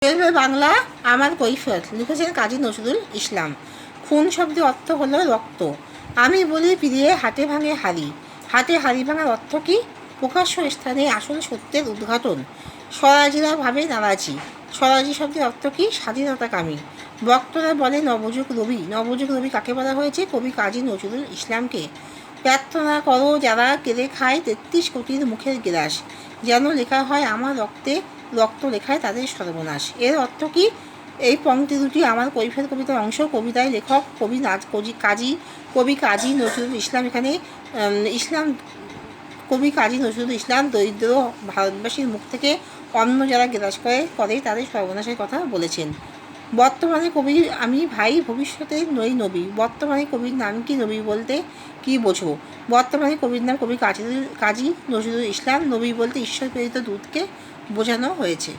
টুয়েলভে বাংলা আমার কৈফিয়ত লিখেছেন কাজী নজরুল ইসলাম। খুন শব্দের অর্থ হলো রক্ত। আমি বলি ফিরিয়ে হাটে ভাঙে হাড়ি। হাটে হাড়ি ভাঙার অর্থ কী? প্রকাশ্য স্থানে আসল সত্যের উদ্ঘাটন। স্বরাজীরা ভাবে নারাজি। স্বরাজী শব্দের অর্থ কী? স্বাধীনতাকামী। বক্তরা বলে নবযুগ রবি। নবযুগ রবি কাকে বলা হয়েছে? কবি কাজী নজরুল ইসলামকে। প্রার্থনা করো যারা কেড়ে খায় ৩৩ কোটির মুখের গ্রাস, যেন লেখা হয় আমার রক্তে, রক্ত লেখায় তাদের সর্বনাশ। এর অর্থ কী? এই পংক্তি দুটি আমার কৈফিয়ত কবিতার অংশ। কবিতায় লেখক কবি কাজী নজরুল ইসলাম। এখানে কবি কাজী নজরুল ইসলাম দরিদ্র ভারতবাসীর মুখ থেকে অন্ন যারা গ্রাস করে তাদের সর্বনাশের কথা বলেছেন। বর্তমানে কবি আমি ভাই, ভবিষ্যতে নই নবী। বর্তমানে কবির নাম কি? নবী বলতে কি বোঝো? বর্তমানে কবির নাম কবি কাজী নজরুল ইসলাম। নবী বলতে ঈশ্বর প্রেরিত দূতকে বোঝানো হয়েছে।